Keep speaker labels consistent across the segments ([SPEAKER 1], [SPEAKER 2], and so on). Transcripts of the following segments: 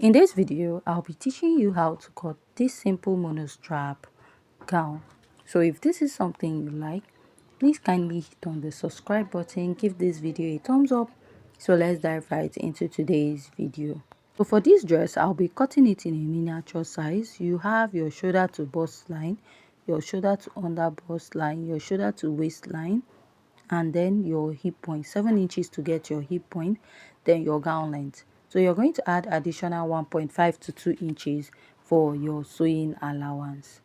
[SPEAKER 1] In this video, I'll be teaching you how to cut this simple monostrap gown. So if this is something you like, please kindly hit on the subscribe button, give this video a thumbs up. So let's dive right into today's video. So for this dress, I'll be cutting it in a miniature size. You have your shoulder to bust line, your shoulder to under bust line, your shoulder to waistline, and then your hip point, 7 inches to get your hip point, then your gown length. So you're going to add additional 1.5 to 2 inches for your sewing allowance,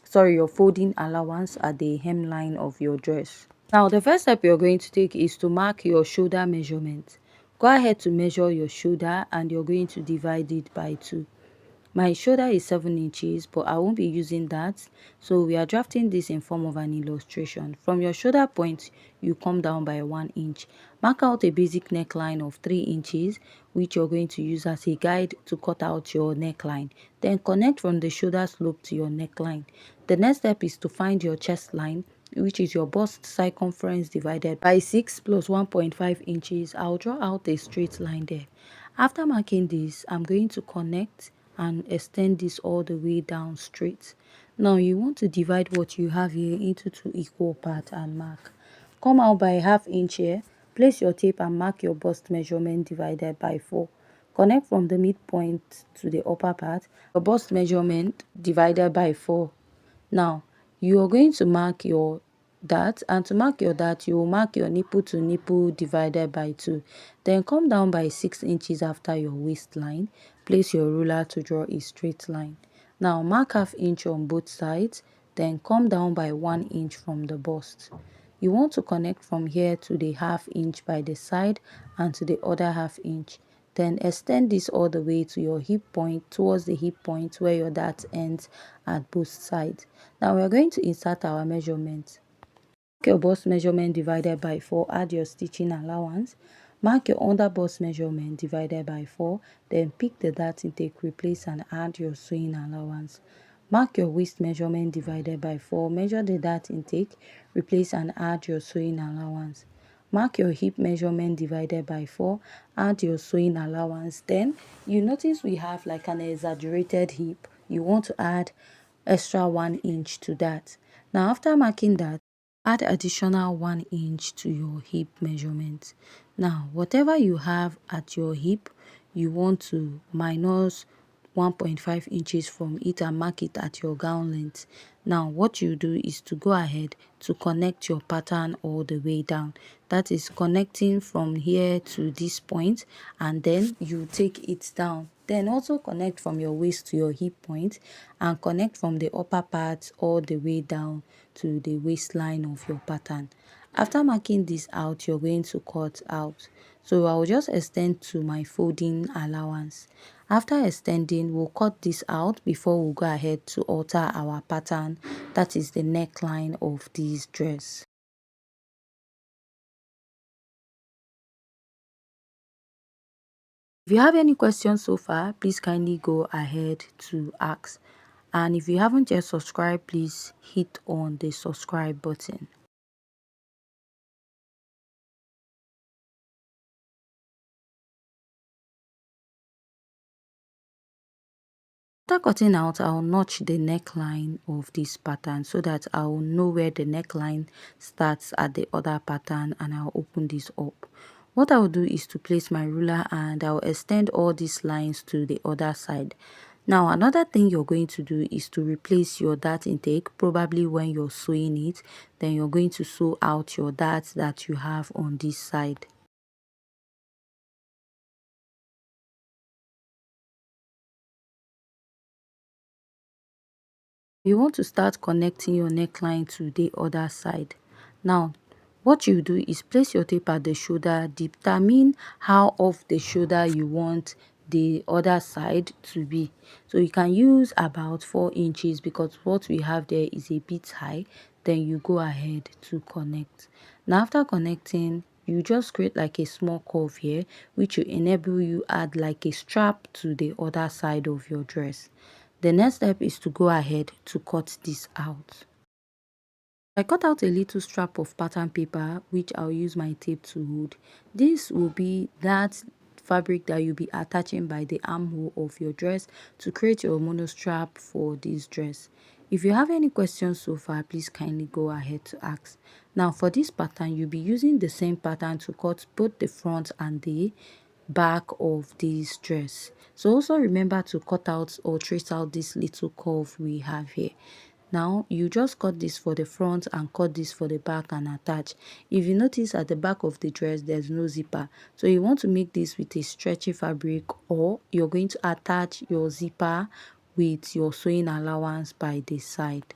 [SPEAKER 1] sorry, your folding allowance at the hemline of your dress. Now the first step you're going to take is to mark your shoulder measurement. Go ahead to measure your shoulder and you're going to divide it by 2. My shoulder is 7 inches, but I won't be using that. So we are drafting this in form of an illustration. From your shoulder point, you come down by 1 inch. Mark out a basic neckline of 3 inches, which you're going to use as a guide to cut out your neckline. Then connect from the shoulder slope to your neckline. The next step is to find your chest line, which is your bust circumference divided by 6 plus 1.5 inches. I'll draw out a straight line there. After marking this, I'm going to connect and extend this all the way down straight. Now you want to divide what you have here into 2 equal parts and mark. Come out by ½ inch here. Place your tape and mark your bust measurement divided by 4. Connect from the midpoint to the upper part. Your bust measurement divided by 4. Now you are going to mark your dart, and to mark your dart you will mark your nipple to nipple divided by 2. Then come down by 6 inches after your waistline. Place your ruler to draw a straight line. Now mark ½ inch on both sides, then come down by 1 inch from the bust. You want to connect from here to the ½ inch by the side and to the other ½ inch. Then extend this all the way to your hip point, towards the hip point where your dart ends at both sides. Now we are going to insert our measurements. Mark your bust measurement divided by 4, add your stitching allowance. Mark your under bust measurement divided by 4, then pick the dart intake, replace and add your sewing allowance. Mark your waist measurement divided by 4, measure the dart intake, replace and add your sewing allowance. Mark your hip measurement divided by 4, add your sewing allowance. Then you notice we have like an exaggerated hip. You want to add extra 1 inch to that. Now after marking that, add additional 1 inch to your hip measurement. Now whatever you have at your hip, you want to minus 1.5 inches from it and mark it at your gown length. Now what you do is to go ahead to connect your pattern all the way down. That is connecting from here to this point, and then you take it down. Then also connect from your waist to your hip point and connect from the upper part all the way down to the waistline of your pattern. After marking this out, you're going to cut out. So I'll just extend to my folding allowance. After extending, we'll cut this out before we go ahead to alter our pattern, that is the neckline of this dress. If you have any questions so far, please kindly go ahead to ask. And if you haven't yet subscribed, please hit on the subscribe button. After cutting out, I'll notch the neckline of this pattern so that I'll know where the neckline starts at the other pattern, and I'll open this up. What I'll do is to place my ruler and I'll extend all these lines to the other side. Now another thing you're going to do is to replace your dart intake. Probably when you're sewing it, then you're going to sew out your darts that you have on this side. You want to start connecting your neckline to the other side. Now what you do is place your tape at the shoulder, determine how off the shoulder you want the other side to be. So you can use about 4 inches because what we have there is a bit high. Then you go ahead to connect. Now after connecting, you just create like a small curve here, which will enable you add like a strap to the other side of your dress. The next step is to go ahead to cut this out. I cut out a little strap of pattern paper which I'll use my tape to hold. This will be that fabric that you'll be attaching by the armhole of your dress to create your monostrap for this dress. If you have any questions so far, please kindly go ahead to ask. Now for this pattern, you'll be using the same pattern to cut both the front and the back of this dress. So also remember to cut out or trace out this little curve we have here. Now you just cut this for the front and cut this for the back and attach. If you notice at the back of the dress there's no zipper, so you want to make this with a stretchy fabric, or you're going to attach your zipper with your sewing allowance by the side.